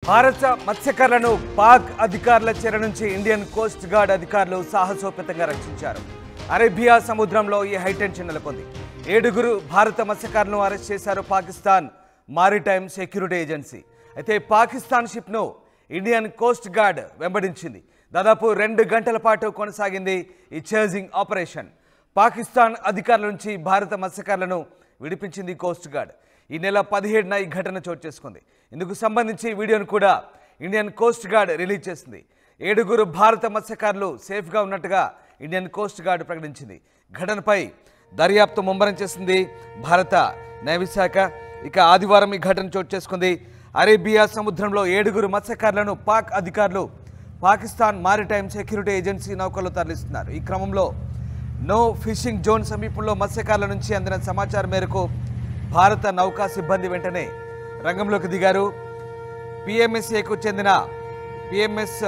భారత మత్స్యకారులను పాక్ అధికారుల చెర నుంచి ఇండియన్ కోస్ట్ గార్డ్ అధికారులు సాహసోపేతంగా రక్షించారు. అరేబియా సముద్రంలో ఈ హైటెన్షన్ నెలకొంది. 7 భారత మత్స్యకారులను అరెస్ట్ చేశారు పాకిస్తాన్ మారిటైమ్ సెక్యూరిటీ ఏజెన్సీ. అయితే పాకిస్తాన్ షిప్ను ఇండియన్ కోస్ట్ గార్డ్ వెంబడించింది. దాదాపు 2 గంటల పాటు కొనసాగింది ఈ చేజింగ్ ఆపరేషన్. పాకిస్తాన్ అధికారుల నుంచి భారత మత్స్యకారులను విడిపించింది కోస్ట్ గార్డ్. ఈ నెల 17న ఈ ఘటన చోటు చేసుకుంది. ఇందుకు సంబంధించి వీడియోను కూడా ఇండియన్ కోస్ట్ గార్డ్ రిలీజ్ చేసింది. 7 భారత మత్స్యకారులు సేఫ్గా ఉన్నట్టుగా ఇండియన్ కోస్ట్ గార్డ్ ప్రకటించింది. ఘటనపై దర్యాప్తు ముమ్మరం చేసింది భారత న్యాయశాఖ. ఇక ఆదివారం ఈ ఘటన చోటు చేసుకుంది. అరేబియా సముద్రంలో 7 మత్స్యకారులను పాక్ అధికారులు పాకిస్తాన్ మారిటైమ్ సెక్యూరిటీ ఏజెన్సీ నౌకలో తరలిస్తున్నారు. ఈ క్రమంలో నో ఫిషింగ్ జోన్ సమీపంలో మత్స్యకారుల నుంచి అందిన సమాచారం మేరకు భారత నౌకా సిబ్బంది వెంటనే రంగంలోకి దిగారు. పిఎంఎస్ఏకు చెందిన పిఎంఎస్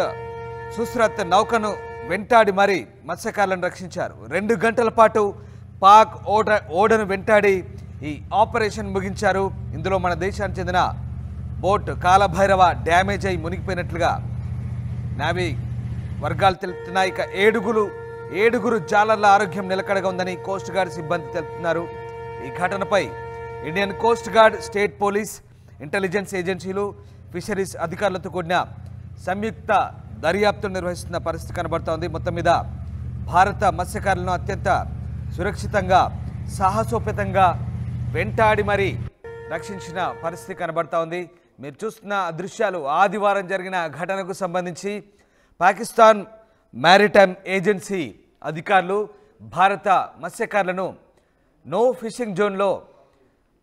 సుస్రత్ నౌకను వెంటాడి మరీ మత్స్యకారులను రక్షించారు. 2 గంటల పాటు పాక్ ఓడను వెంటాడి ఈ ఆపరేషన్ ముగించారు. ఇందులో మన దేశానికి చెందిన బోట్ కాలభైరవ డ్యామేజ్ అయి మునిగిపోయినట్లుగా నావీ వర్గాలు తెలుపుతున్నాయి. ఇక 7 జాలర్ల ఆరోగ్యం నిలకడగా ఉందని కోస్ట్ గార్డ్ సిబ్బంది తెలుపుతున్నారు. ఈ ఘటనపై Indian coast guard, state police, intelligence ఏజెన్సీలు, ఫిషరీస్ అధికారులతో కూడిన సంయుక్త దర్యాప్తును నిర్వహిస్తున్న పరిస్థితి కనబడుతోంది. మొత్తం మీద భారత మత్స్యకారులను అత్యంత సురక్షితంగా సాహసోపేతంగా వెంటాడి మరీ రక్షించిన పరిస్థితి కనబడతా ఉంది. మీరు చూస్తున్న దృశ్యాలు ఆదివారం జరిగిన ఘటనకు సంబంధించి పాకిస్తాన్ మారిటైమ్ ఏజెన్సీ అధికారులు భారత మత్స్యకారులను నో ఫిషింగ్ జోన్లో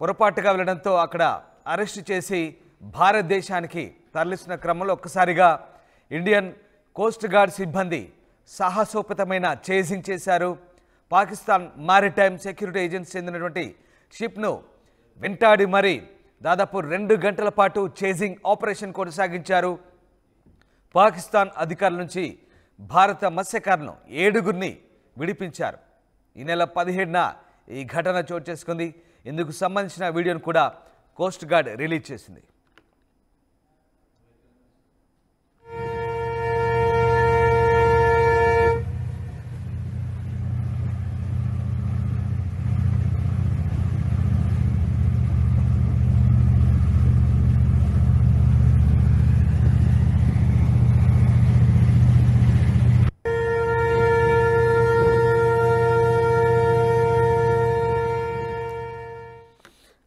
పొరపాటుగా వెళ్లడంతో అక్కడ అరెస్టు చేసి భారతదేశానికి తరలిస్తున్న క్రమంలో ఒక్కసారిగా ఇండియన్ కోస్ట్ గార్డ్ సిబ్బంది సాహసోపేతమైన చేజింగ్ చేశారు. పాకిస్తాన్ మారిటైమ్ సెక్యూరిటీ ఏజెన్సీ చెందినటువంటి షిప్ను వెంటాడి మరీ దాదాపు 2 గంటల పాటు చేజింగ్ ఆపరేషన్ కొనసాగించారు. పాకిస్తాన్ అధికారుల నుంచి భారత మత్స్యకారులను 7 విడిపించారు. ఈ నెల 17న ఈ ఘటన చోటు చేసుకుంది. ఇందుకు సంబంధించిన వీడియోను కూడా కోస్ట్ గార్డ్ రిలీజ్ చేసింది.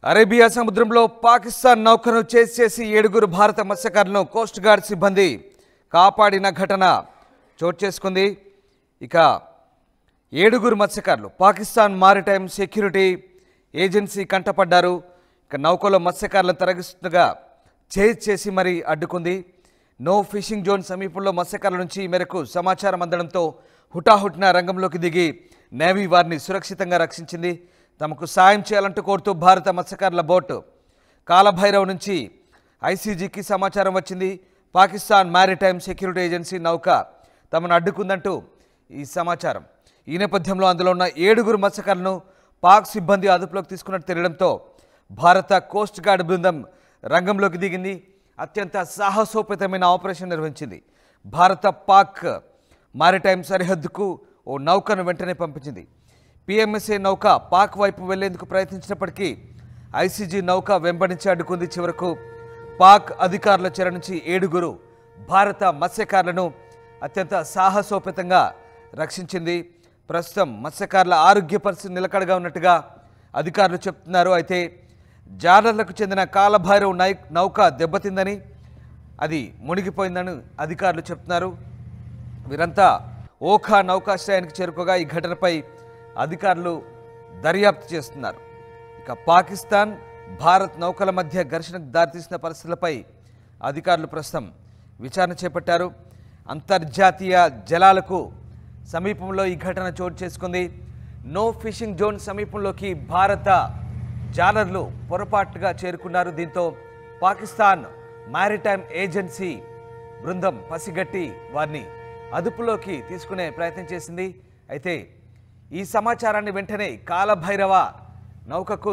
అరేబియా సముద్రంలో పాకిస్తాన్ నౌకను చేసి 7 భారత మత్స్యకారులను కోస్ట్ గార్డ్ సిబ్బంది కాపాడిన ఘటన చోటు చేసుకుంది. ఇక 7 మత్స్యకారులు పాకిస్తాన్ మారిటైమ్ సెక్యూరిటీ ఏజెన్సీ కంటపడ్డారు. ఇక నౌకలో మత్స్యకారులను తరలిస్తుండగా చేసి మరీ అడ్డుకుంది. నో ఫిషింగ్ జోన్ సమీపంలో మత్స్యకారుల నుంచి ఈ మేరకు సమాచారం అందడంతో హుటాహుటిన రంగంలోకి దిగి నేవీ వారిని సురక్షితంగా రక్షించింది. తమకు సాయం చేయాలంటూ కోరుతూ భారత మత్స్యకారుల బోటు కాలభైరవ్ నుంచి ఐసీజీకి సమాచారం వచ్చింది. పాకిస్తాన్ మారిటైమ్ సెక్యూరిటీ ఏజెన్సీ నౌక తమను అడ్డుకుందంటూ ఈ సమాచారం. ఈ నేపథ్యంలో అందులో ఉన్న 7 మత్స్యకారులను పాక్ సిబ్బంది అదుపులోకి తీసుకున్నట్టు తెలియడంతో భారత కోస్ట్ గార్డ్ బృందం రంగంలోకి దిగింది. అత్యంత సాహసోపేతమైన ఆపరేషన్ నిర్వహించింది. భారత పాక్ మారిటైమ్ సరిహద్దుకు ఓ నౌకను వెంటనే పంపించింది. పిఎంఎస్ఏ నౌక పాక్ వైపు వెళ్లేందుకు ప్రయత్నించినప్పటికీ ఐసీజీ నౌక వెంబడించి అడ్డుకుంది. చివరకు పాక్ అధికారుల చెర నుంచి 7 భారత మత్స్యకారులను అత్యంత సాహసోపేతంగా రక్షించింది. ప్రస్తుతం మత్స్యకారుల ఆరోగ్య పరిస్థితి నిలకడగా ఉన్నట్టుగా అధికారులు చెప్తున్నారు. అయితే జాలర్లకు చెందిన కాలభైరవ్ నౌక దెబ్బతిందని, అది మునిగిపోయిందని అధికారులు చెప్తున్నారు. వీరంతా ఓఖా నౌకాశ్రయానికి చేరుకోగా ఈ ఘటనపై అధికారులు దర్యాప్తు చేస్తున్నారు. ఇక పాకిస్తాన్ భారత్ నౌకల మధ్య ఘర్షణకు దారితీసిన పరిస్థితులపై అధికారులు ప్రస్తుతం విచారణ చేపట్టారు. అంతర్జాతీయ జలాలకు సమీపంలో ఈ ఘటన చోటు చేసుకుంది. నో ఫిషింగ్ జోన్ సమీపంలోకి భారత జాలర్లు పొరపాటుగా చేరుకున్నారు. దీంతో పాకిస్తాన్ మారిటైమ్ ఏజెన్సీ బృందం పసిగట్టి వారిని అదుపులోకి తీసుకునే ప్రయత్నం చేసింది. అయితే ఈ సమాచారాన్ని వెంటనే కాలభైరవ నౌకకు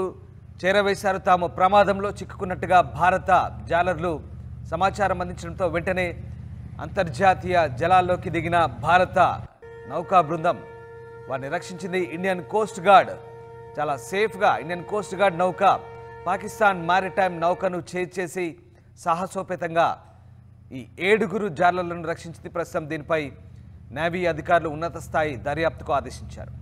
చేరవేశారు. తాము ప్రమాదంలో చిక్కుకున్నట్టుగా భారత జాలర్లు సమాచారం అందించడంతో వెంటనే అంతర్జాతీయ జలాల్లోకి దిగిన భారత నౌకా బృందం వారిని రక్షించింది. ఇండియన్ కోస్ట్ గార్డ్ చాలా సేఫ్గా ఇండియన్ కోస్ట్ గార్డ్ నౌక పాకిస్తాన్ మారిటైమ్ నౌకను చేసి సాహసోపేతంగా ఈ 7 జాలర్లను రక్షించింది. ప్రస్తుతం దీనిపై నేవీ అధికారులు ఉన్నత స్థాయి దర్యాప్తుకు ఆదేశించారు.